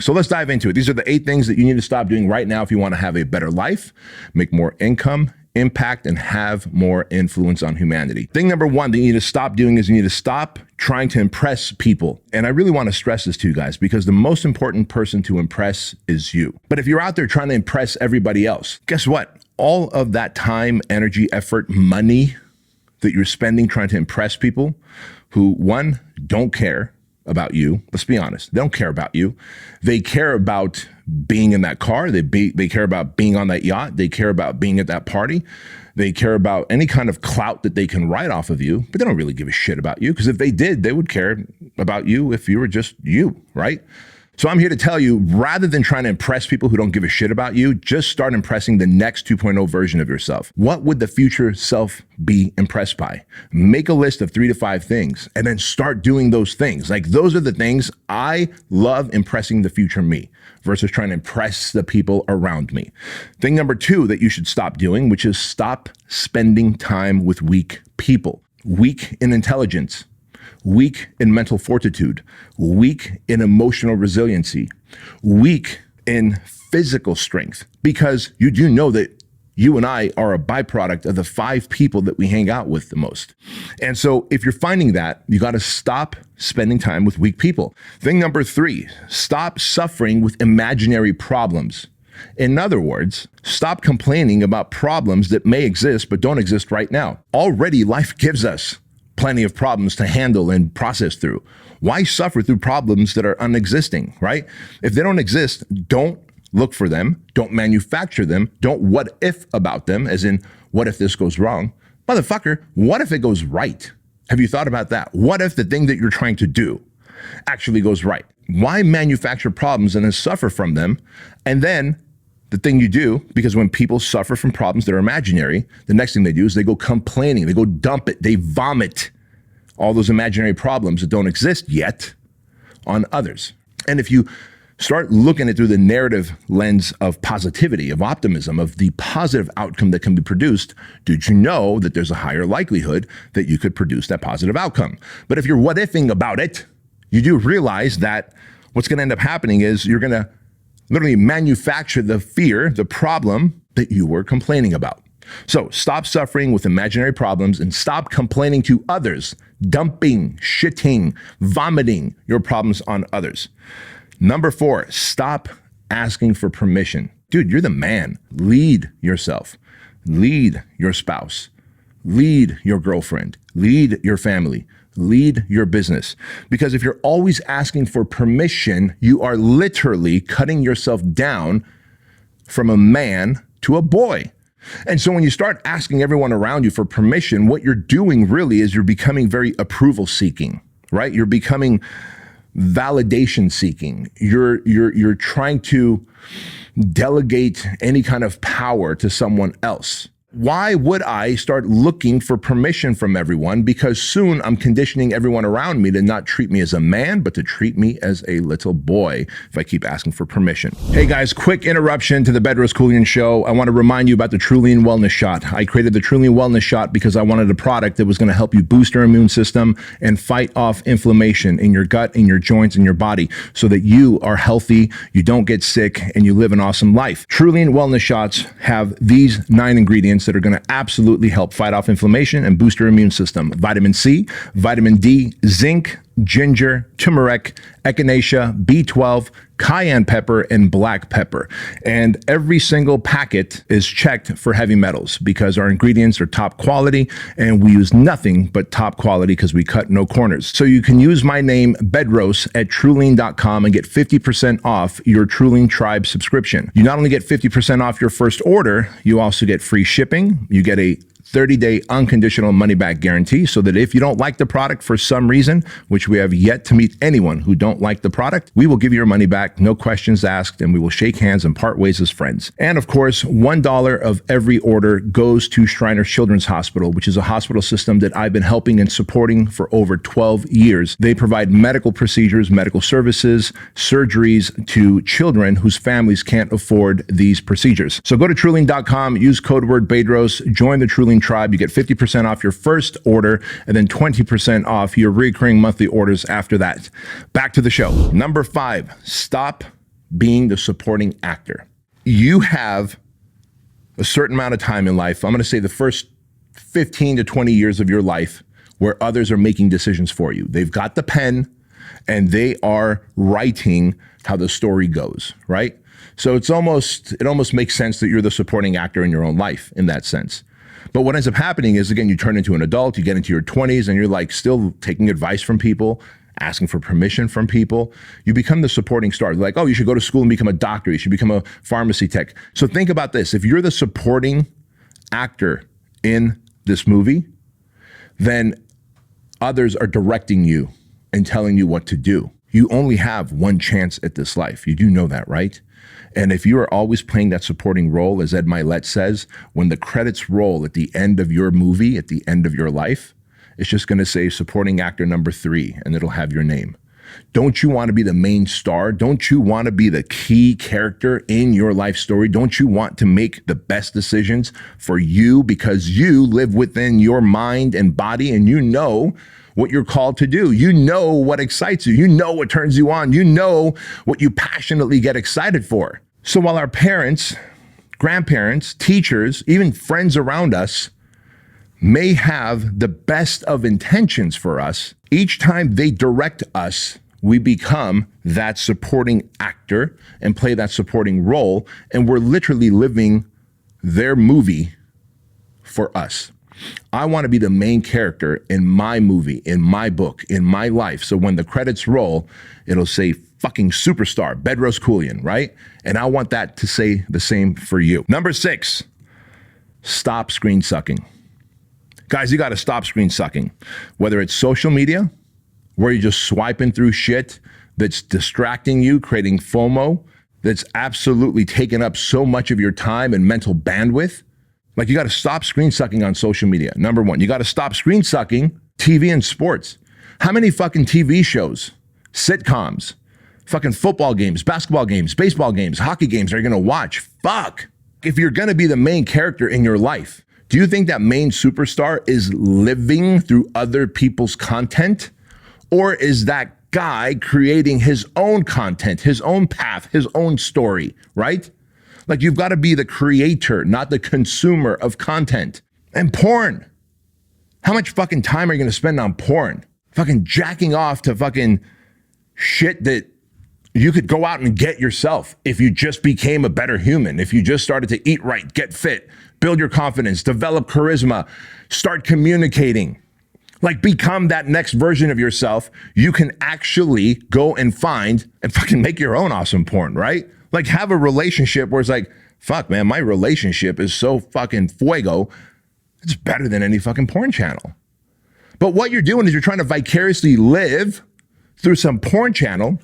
So let's dive into it. These are the 8 things that you need to stop doing right now if you want to have a better life, make more income, impact, and have more influence on humanity. Thing number 1 that you need to stop doing is you need to stop trying to impress people. And I really want to stress this to you guys because the most important person to impress is you. But if you're out there trying to impress everybody else, guess what? All of that time, energy, effort, money that you're spending trying to impress people who, one, don't care about you. Let's be honest. They don't care about you. They care about being in that car. They care about being on that yacht. They care about being at that party. They care about any kind of clout that they can write off of you, but they don't really give a shit about you, because if they did, they would care about you if you were just you, right? So I'm here to tell you, rather than trying to impress people who don't give a shit about you, just start impressing the next 2.0 version of yourself. What would the future self be impressed by? Make a list of 3 to 5 things and then start doing those things. Like, those are the things I love impressing the future me versus trying to impress the people around me. Thing number 2 that you should stop doing, which is stop spending time with weak people. Weak in intelligence, weak in mental fortitude, weak in emotional resiliency, weak in physical strength, because you do know that you and I are a byproduct of the 5 people that we hang out with the most. And so if you're finding that, you got to stop spending time with weak people. Thing number 3, stop suffering with imaginary problems. In other words, stop complaining about problems that may exist but don't exist right now. Already, life gives us plenty of problems to handle and process through. Why suffer through problems that are unexisting, right? If they don't exist, don't look for them, don't manufacture them, don't what if about them, as in, what if this goes wrong? Motherfucker, what if it goes right? Have you thought about that? What if the thing that you're trying to do actually goes right? Why manufacture problems and then suffer from them? And then the thing you do, because when people suffer from problems that are imaginary, the next thing they do is they go complaining, they go dump it, they vomit all those imaginary problems that don't exist yet on others. And if you start looking at it through the narrative lens of positivity, of optimism, of the positive outcome that can be produced, did you know that there's a higher likelihood that you could produce that positive outcome? But if you're what-ifing about it, you do realize that what's going to end up happening is you're going to literally manufacture the fear, the problem that you were complaining about. So stop suffering with imaginary problems and stop complaining to others, dumping, shitting, vomiting your problems on others. Number 4, stop asking for permission. Dude, you're the man. Lead yourself. Lead your spouse. Lead your girlfriend. Lead your family. Lead your business. Because if you're always asking for permission, you are literally cutting yourself down from a man to a boy. And so when you start asking everyone around you for permission, what you're doing really is you're becoming very approval seeking, right? You're becoming validation seeking. You're trying to delegate any kind of power to someone else. Why would I start looking for permission from everyone? Because soon I'm conditioning everyone around me to not treat me as a man, but to treat me as a little boy if I keep asking for permission. Hey guys, quick interruption to the Bedros Keuilian show. I want to remind you about the Keuilian Wellness Shot. I created the Keuilian Wellness Shot because I wanted a product that was going to help you boost your immune system and fight off inflammation in your gut, in your joints, in your body, so that you are healthy, you don't get sick, and you live an awesome life. Keuilian Wellness Shots have these 9 ingredients that are going to absolutely help fight off inflammation and boost your immune system. Vitamin C, vitamin D, zinc, ginger, turmeric, echinacea, B12, cayenne pepper, and black pepper. And every single packet is checked for heavy metals because our ingredients are top quality and we use nothing but top quality because we cut no corners. So you can use my name, Bedros, at Keuilian.com and get 50% off your Keuilian Tribe subscription. You not only get 50% off your first order, you also get free shipping. You get a 30-day unconditional money-back guarantee, so that if you don't like the product for some reason, which we have yet to meet anyone who don't like the product, we will give you your money back, no questions asked, and we will shake hands and part ways as friends. And of course, $1 of every order goes to Shriners Children's Hospital, which is a hospital system that I've been helping and supporting for over 12 years. They provide medical procedures, medical services, surgeries to children whose families can't afford these procedures. So go to Keuilian.com, use code word Bedros, join the Keuilian Tribe. You get 50% off your first order and then 20% off your recurring monthly orders after that. Back to the show. Number 5, stop being the supporting actor. You have a certain amount of time in life. I'm going to say the first 15 to 20 years of your life where others are making decisions for you. They've got the pen and they are writing how the story goes, right? So it almost makes sense that you're the supporting actor in your own life in that sense. But what ends up happening is, again, you turn into an adult, you get into your 20s and you're like still taking advice from people, asking for permission from people. You become the supporting star. They're like, oh, you should go to school and become a doctor. You should become a pharmacy tech. So think about this. If you're the supporting actor in this movie, then others are directing you and telling you what to do. You only have one chance at this life. You do know that, right? And if you are always playing that supporting role, as Ed Milet says, when the credits roll at the end of your movie, at the end of your life, it's just going to say supporting actor number 3, and it'll have your name. Don't you want to be the main star? Don't you want to be the key character in your life story? Don't you want to make the best decisions for you because you live within your mind and body and you know what you're called to do? You know what excites you. You know what turns you on. You know what you passionately get excited for. So while our parents, grandparents, teachers, even friends around us may have the best of intentions for us, each time they direct us, we become that supporting actor and play that supporting role, and we're literally living their movie for us. I want to be the main character in my movie, in my book, in my life. So when the credits roll, it'll say fucking superstar, Bedros Keuilian, right? And I want that to say the same for you. Number 6, stop screen sucking. Guys, you got to stop screen sucking. Whether it's social media, where you're just swiping through shit that's distracting you, creating FOMO, that's absolutely taking up so much of your time and mental bandwidth. Like, you got to stop screen sucking on social media. Number 1, you got to stop screen sucking TV and sports. How many fucking TV shows, sitcoms, fucking football games, basketball games, baseball games, hockey games are you going to watch? Fuck. If you're going to be the main character in your life, do you think that main superstar is living through other people's content? Or is that guy creating his own content, his own path, his own story, right? Like, you've got to be the creator, not the consumer of content. And porn. How much fucking time are you going to spend on porn? Fucking jacking off to fucking shit that you could go out and get yourself if you just became a better human, if you just started to eat right, get fit, build your confidence, develop charisma, start communicating, like become that next version of yourself. You can actually go and find and fucking make your own awesome porn, right? Like, have a relationship where it's like, fuck, man, my relationship is so fucking fuego. It's better than any fucking porn channel. But what you're doing is you're trying to vicariously live through some porn channel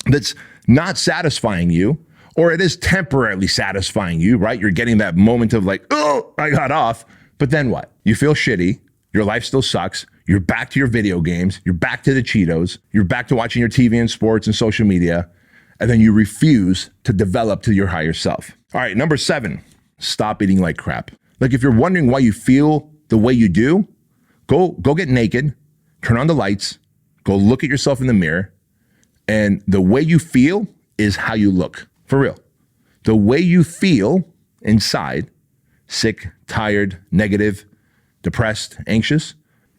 that's not satisfying you, or it is temporarily satisfying you, right? You're getting that moment of like, oh, I got off. But then what? You feel shitty. Your life still sucks. You're back to your video games. You're back to the Cheetos. You're back to watching your TV and sports and social media. And then you refuse to develop to your higher self. All right, number 7, stop eating like crap. Like, if you're wondering why you feel the way you do, go get naked, turn on the lights, go look at yourself in the mirror. And the way you feel is how you look, for real. The way you feel inside, sick, tired, negative, depressed, anxious,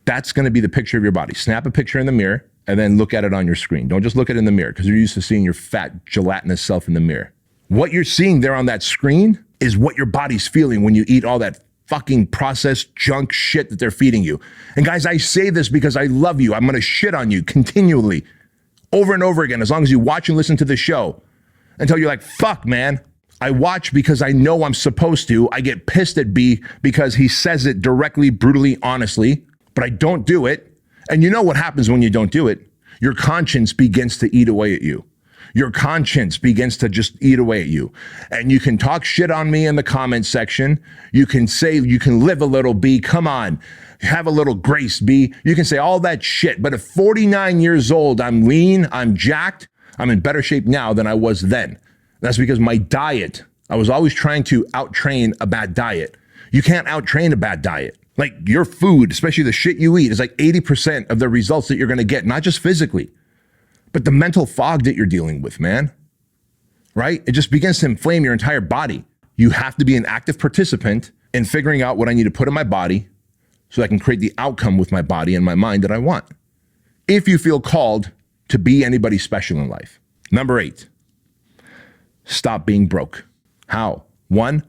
that's going to be the picture of your body. Snap a picture in the mirror and then look at it on your screen. Don't just look at it in the mirror because you're used to seeing your fat, gelatinous self in the mirror. What you're seeing there on that screen is what your body's feeling when you eat all that fucking processed junk shit that they're feeding you. And guys, I say this because I love you. I'm going to shit on you continually, over and over again, as long as you watch and listen to the show until you're like, fuck, man. I watch because I know I'm supposed to. I get pissed at B because he says it directly, brutally, honestly, but I don't do it. And you know what happens when you don't do it? Your conscience begins to eat away at you. Your conscience begins to just eat away at you. And you can talk shit on me in the comment section. You can say, you can live a little, B. Come on. Have a little grace, B. You can say all that shit. But at 49 years old, I'm lean, I'm jacked. I'm in better shape now than I was then. That's because my diet, I was always trying to out-train a bad diet. You can't out-train a bad diet. Like, your food, especially the shit you eat, is like 80% of the results that you're going to get, not just physically, but the mental fog that you're dealing with, man. right? It just begins to inflame your entire body. You have to be an active participant in figuring out what I need to put in my body so I can create the outcome with my body and my mind that I want. If you feel called to be anybody special in life. Number 8, stop being broke. How? 1,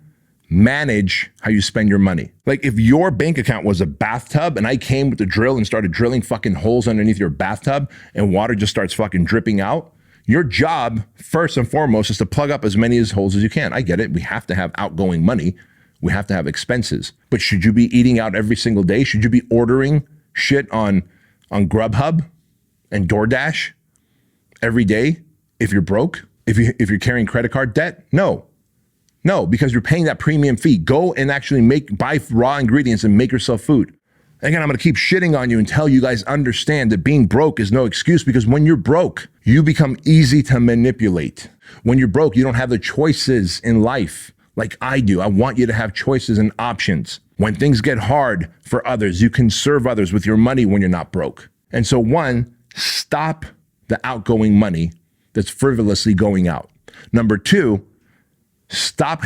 manage how you spend your money. Like if your bank account was a bathtub and I came with the drill and started drilling fucking holes underneath your bathtub and water just starts fucking dripping out, your job first and foremost is to plug up as many holes as you can. I get it. We have to have outgoing money. We have to have expenses. But should you be eating out every single day? Should you be ordering shit on Grubhub and DoorDash every day if you're broke? If you're carrying credit card debt? No, because you're paying that premium fee. Go and actually buy raw ingredients and make yourself food. Again, I'm gonna keep shitting on you until you guys understand that being broke is no excuse, because when you're broke, you become easy to manipulate. When you're broke, you don't have the choices in life like I do. I want you to have choices and options. When things get hard for others, you can serve others with your money when you're not broke. And so 1, stop the outgoing money that's frivolously going out. Number 2, stop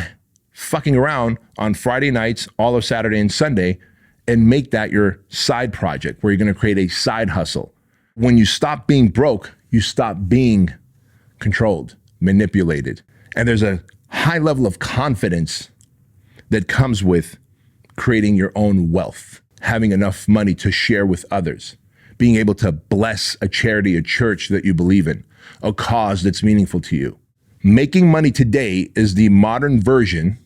fucking around on Friday nights, all of Saturday and Sunday, and make that your side project where you're gonna create a side hustle. When you stop being broke, you stop being controlled, manipulated. And there's a high level of confidence that comes with creating your own wealth, having enough money to share with others, being able to bless a charity, a church that you believe in, a cause that's meaningful to you. Making money today is the modern version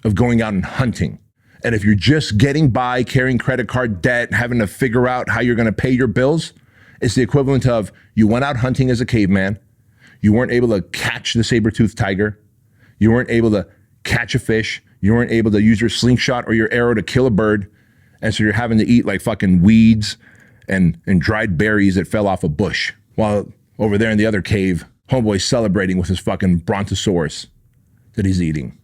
of going out and hunting. And if you're just getting by, carrying credit card debt, having to figure out how you're gonna pay your bills, it's the equivalent of you went out hunting as a caveman, you weren't able to catch the saber-toothed tiger, you weren't able to catch a fish, you weren't able to use your slingshot or your arrow to kill a bird, and so you're having to eat like fucking weeds and dried berries that fell off a bush. While over there in the other cave, homeboy's celebrating with his fucking brontosaurus that he's eating.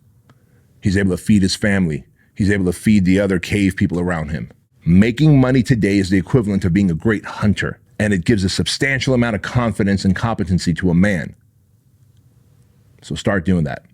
He's able to feed his family. He's able to feed the other cave people around him. Making money today is the equivalent of being a great hunter, and it gives a substantial amount of confidence and competency to a man. So start doing that.